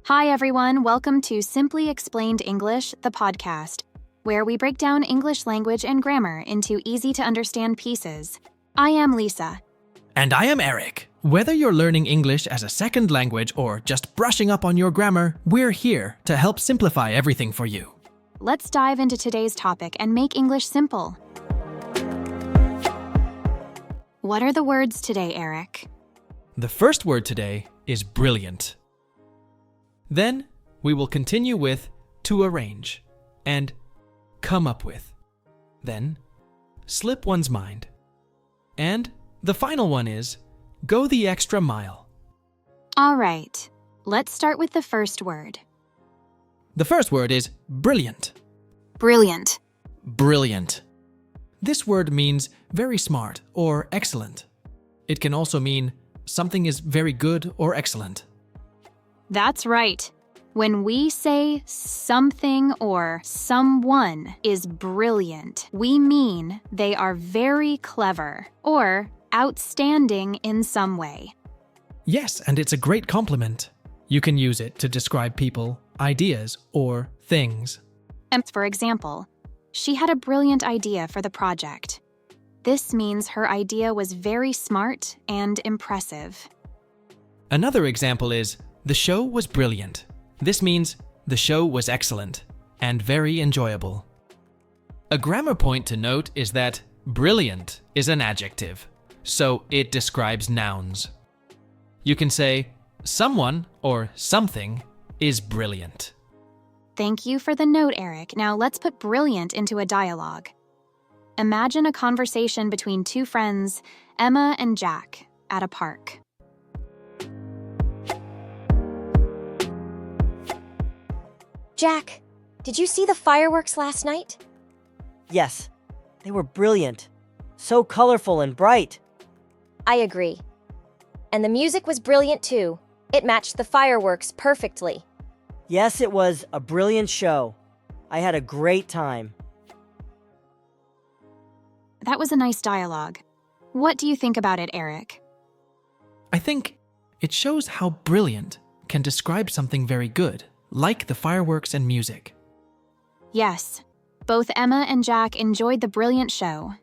Hi, everyone. Welcome to Simply Explained English, the podcast, where we break down English language and grammar into easy-to-understand pieces. I am Lisa. And I am Eric. Whether you're learning English as a second language or just brushing up on your grammar, we're here to help simplify everything for you. Let's dive into today's topic and make English simple. What are the words today, Eric? The first word today is brilliant. Then we will continue with to arrange and come up with. Then slip one's mind. And the final one is go the extra mile. All right. Let's start with the first word. The first word is brilliant. Brilliant. Brilliant. This word means very smart or excellent. It can also mean something is very good or excellent. That's right. When we say something or someone is brilliant, we mean they are very clever or outstanding in some way. Yes, and it's a great compliment. You can use it to describe people, ideas, or things. And for example, she had a brilliant idea for the project. This means her idea was very smart and impressive. Another example is, the show was brilliant. This means the show was excellent and very enjoyable. A grammar point to note is that brilliant is an adjective, so it describes nouns. You can say, someone or something is brilliant. Thank you for the note, Eric. Now let's put brilliant into a dialogue. Imagine a conversation between two friends, Emma and Jack, at a park. Jack, did you see the fireworks last night? Yes, they were brilliant. So colorful and bright. I agree. And the music was brilliant too. It matched the fireworks perfectly. Yes, it was a brilliant show. I had a great time. That was a nice dialogue. What do you think about it, Eric? I think it shows how brilliant can describe something very good, like the fireworks and music. Yes, both Emma and Jack enjoyed the brilliant show.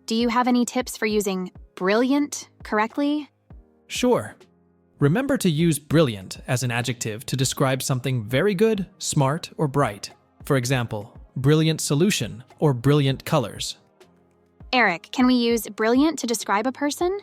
Do you have any tips for using brilliant correctly? Sure. Remember to use brilliant as an adjective to describe something very good, smart, or bright. For example, brilliant solution or brilliant colors. Eric, can we use brilliant to describe a person?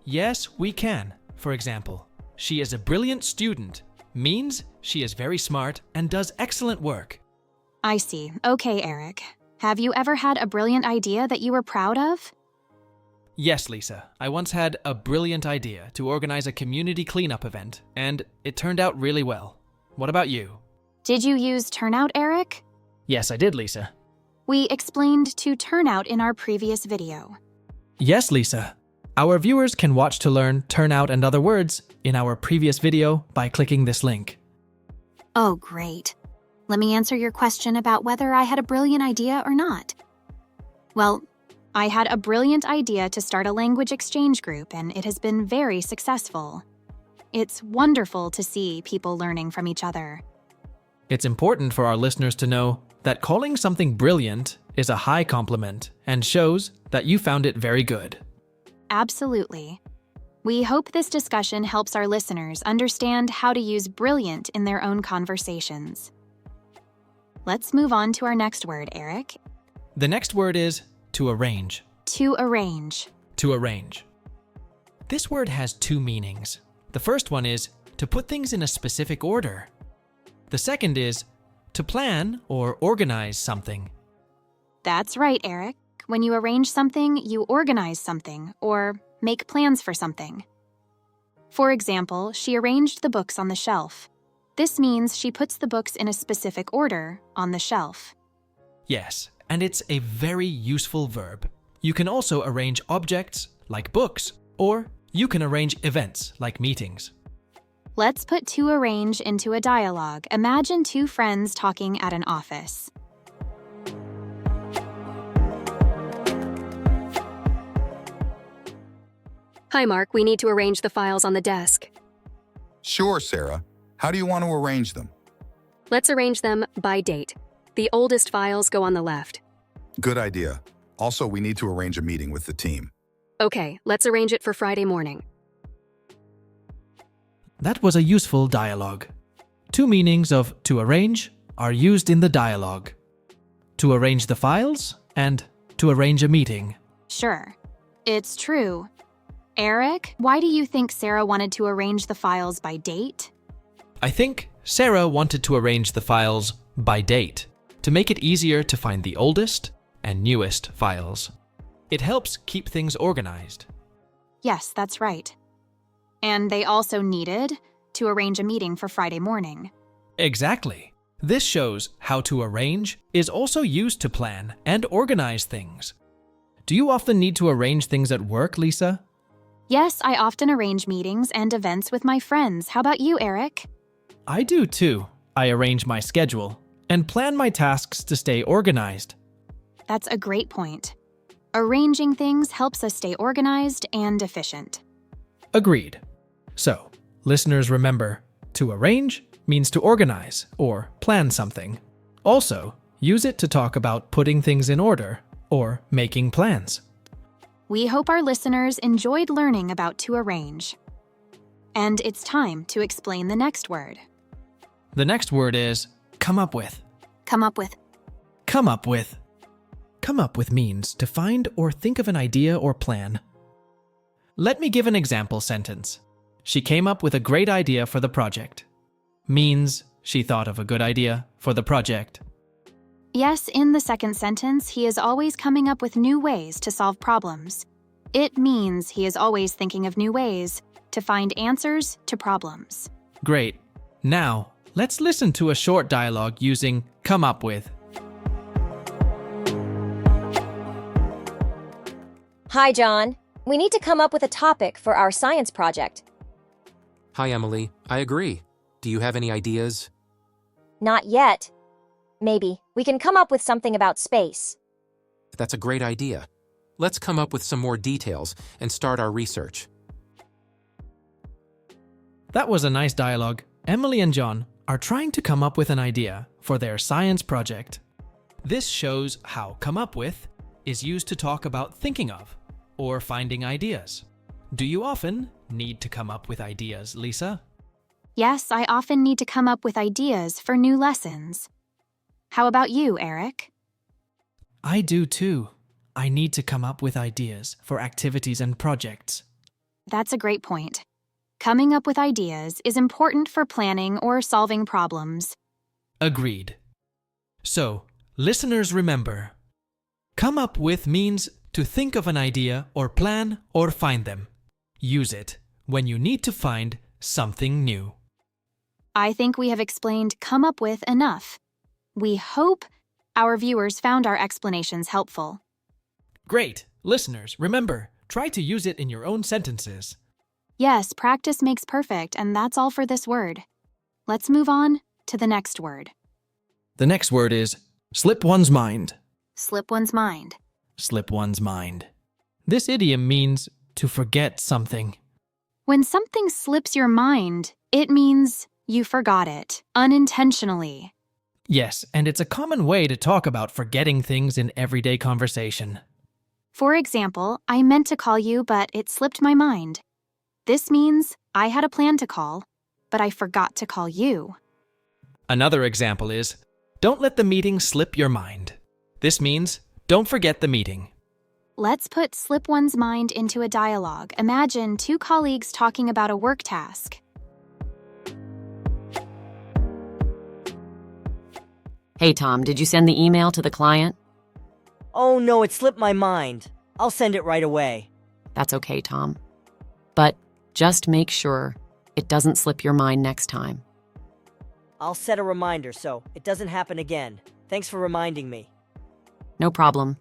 Yes, we can. For example, she is a brilliant student means she is very smart and does excellent work. I see. Okay, Eric. Have you ever had a brilliant idea that you were proud of? Yes, Lisa. I once had a brilliant idea to organize a community cleanup event, and it turned out really well. What about you? Did you use turnout, Eric? Yes, I did, Lisa. We explained to turnout in our previous video. Yes, Lisa. Our viewers can watch to learn turnout and other words in our previous video by clicking this link. Oh, great. Let me answer your question about whether I had a brilliant idea or not. Well, I had a brilliant idea to start a language exchange group, and it has been very successful. It's wonderful to see people learning from each other. It's important for our listeners to know that calling something brilliant is a high compliment and shows that you found it very good. Absolutely. We hope this discussion helps our listeners understand how to use brilliant in their own conversations. Let's move on to our next word, Eric. The next word is to arrange. To arrange. To arrange. This word has two meanings. The first one is to put things in a specific order. The second is to plan or organize something. That's right, Eric. When you arrange something, you organize something or make plans for something. For example, she arranged the books on the shelf. This means she puts the books in a specific order on the shelf. Yes, and it's a very useful verb. You can also arrange objects, like books, or you can arrange events, like meetings. Let's put to arrange into a dialogue. Imagine two friends talking at an office. Hi, Mark. We need to arrange the files on the desk. Sure, Sarah. How do you want to arrange them? Let's arrange them by date. The oldest files go on the left. Good idea. Also, we need to arrange a meeting with the team. Okay, let's arrange it for Friday morning. That was a useful dialogue. Two meanings of to arrange are used in the dialogue. To arrange the files and to arrange a meeting. Sure. It's true. Eric, why do you think Sarah wanted to arrange the files by date? I think Sarah wanted to arrange the files by date to make it easier to find the oldest and newest files. It helps keep things organized. Yes, that's right. And they also needed to arrange a meeting for Friday morning. Exactly. This shows how to arrange is also used to plan and organize things. Do you often need to arrange things at work, Lisa? Yes, I often arrange meetings and events with my friends. How about you, Eric? I do too. I arrange my schedule and plan my tasks to stay organized. That's a great point. Arranging things helps us stay organized and efficient. Agreed. So, listeners remember, to arrange means to organize or plan something. Also, use it to talk about putting things in order or making plans. We hope our listeners enjoyed learning about to arrange. And it's time to explain the next word. The next word is come up with. Come up with. Come up with. Come up with means to find or think of an idea or plan. Let me give an example sentence. She came up with a great idea for the project. Means she thought of a good idea for the project. Yes, in the second sentence, he is always coming up with new ways to solve problems. It means he is always thinking of new ways to find answers to problems. Great. Now, let's listen to a short dialogue using come up with. Hi, John. We need to come up with a topic for our science project. Hi, Emily. I agree. Do you have any ideas? Not yet. Maybe we can come up with something about space. That's a great idea. Let's come up with some more details and start our research. That was a nice dialogue. Emily and John are trying to come up with an idea for their science project. This shows how come up with is used to talk about thinking of or finding ideas. Do you often need to come up with ideas, Lisa? Yes, I often need to come up with ideas for new lessons. How about you, Eric? I do too. I need to come up with ideas for activities and projects. That's a great point. Coming up with ideas is important for planning or solving problems. Agreed. So, listeners remember, come up with means to think of an idea or plan or find them. Use it when you need to find something new. I think we have explained come up with enough. We hope our viewers found our explanations helpful. Great. Listeners, remember, try to use it in your own sentences. Yes, practice makes perfect, and that's all for this word. Let's move on to the next word. The next word is slip one's mind. Slip one's mind. Slip one's mind. This idiom means to forget something. When something slips your mind, it means you forgot it unintentionally. Yes, and it's a common way to talk about forgetting things in everyday conversation. For example, I meant to call you, but it slipped my mind. This means I had a plan to call, but I forgot to call you. Another example is, don't let the meeting slip your mind. This means, don't forget the meeting. Let's put slip one's mind into a dialogue. Imagine two colleagues talking about a work task. Hey, Tom, did you send the email to the client? Oh no, it slipped my mind. I'll send it right away. That's okay, Tom. But just make sure it doesn't slip your mind next time. I'll set a reminder so it doesn't happen again. Thanks for reminding me. No problem.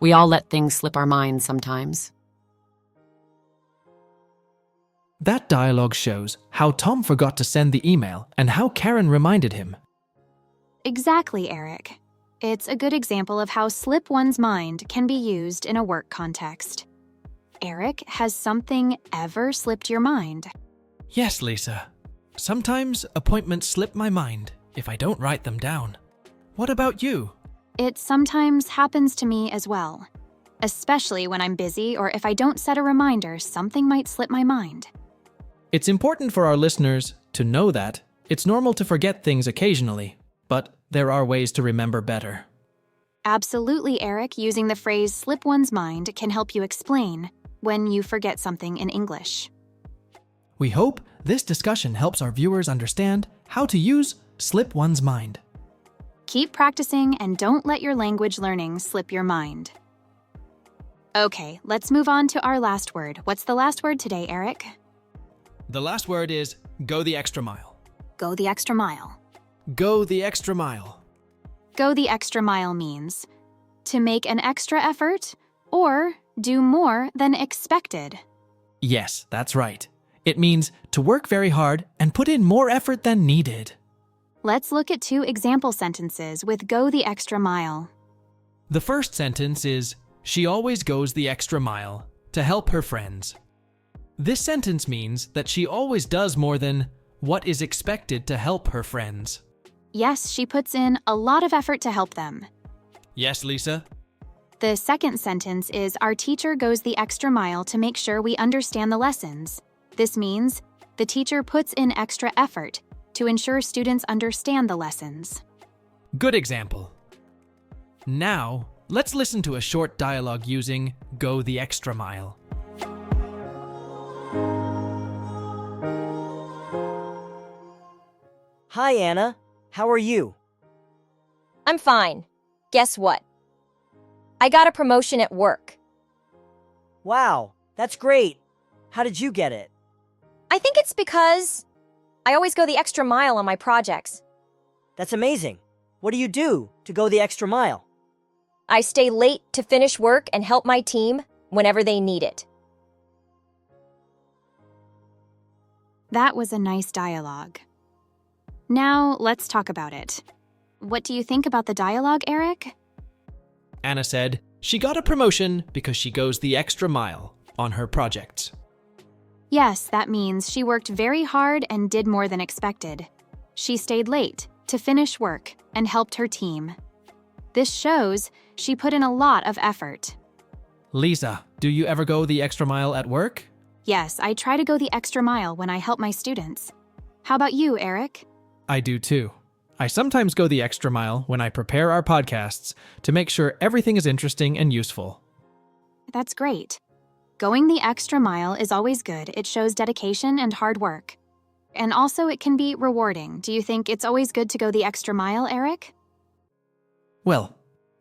We all let things slip our minds sometimes. That dialogue shows how Tom forgot to send the email and how Karen reminded him. Exactly, Eric. It's a good example of how slip one's mind can be used in a work context. Eric, has something ever slipped your mind? Yes, Lisa. Sometimes appointments slip my mind if I don't write them down. What about you? It sometimes happens to me as well. Especially when I'm busy or if I don't set a reminder, something might slip my mind. It's important for our listeners to know that it's normal to forget things occasionally, but there are ways to remember better. Absolutely, Eric. Using the phrase slip one's mind can help you explain when you forget something in English. We hope this discussion helps our viewers understand how to use slip one's mind. Keep practicing and don't let your language learning slip your mind. Okay, let's move on to our last word. What's the last word today, Eric? The last word is go the extra mile. Go the extra mile. Go the extra mile. Go the extra mile means to make an extra effort or do more than expected. Yes, that's right. It means to work very hard and put in more effort than needed. Let's look at 2 example sentences with go the extra mile. The first sentence is, she always goes the extra mile to help her friends. This sentence means that she always does more than what is expected to help her friends. Yes, she puts in a lot of effort to help them. Yes, Lisa? The second sentence is our teacher goes the extra mile to make sure we understand the lessons. This means the teacher puts in extra effort to ensure students understand the lessons. Good example. Now, let's listen to a short dialogue using go the extra mile. Hi, Anna. How are you? I'm fine. Guess what? I got a promotion at work. Wow, that's great. How did you get it? I think it's because I always go the extra mile on my projects. That's amazing. What do you do to go the extra mile? I stay late to finish work and help my team whenever they need it. That was a nice dialogue. Now, let's talk about it. What do you think about the dialogue, Eric? Anna said she got a promotion because she goes the extra mile on her projects. Yes, that means she worked very hard and did more than expected. She stayed late to finish work and helped her team. This shows she put in a lot of effort. Lisa, do you ever go the extra mile at work? Yes, I try to go the extra mile when I help my students. How about you, Eric? I do too. I sometimes go the extra mile when I prepare our podcasts to make sure everything is interesting and useful. That's great. Going the extra mile is always good. It shows dedication and hard work. And also it can be rewarding. Do you think it's always good to go the extra mile, Eric? Well,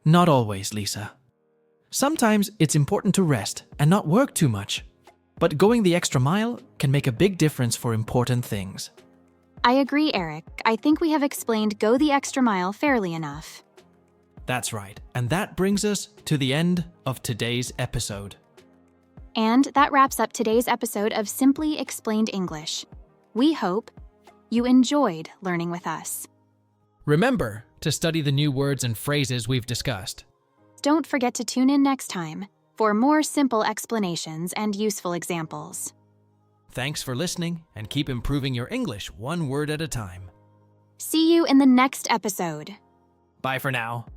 not always, Lisa. Sometimes it's important to rest and not work too much. But going the extra mile can make a big difference for important things. I agree, Eric. I think we have explained go the extra mile fairly enough. That's right. And that brings us to the end of today's episode. And that wraps up today's episode of Simply Explained English. We hope you enjoyed learning with us. Remember to study the new words and phrases we've discussed. Don't forget to tune in next time for more simple explanations and useful examples. Thanks for listening and keep improving your English one word at a time. See you in the next episode. Bye for now.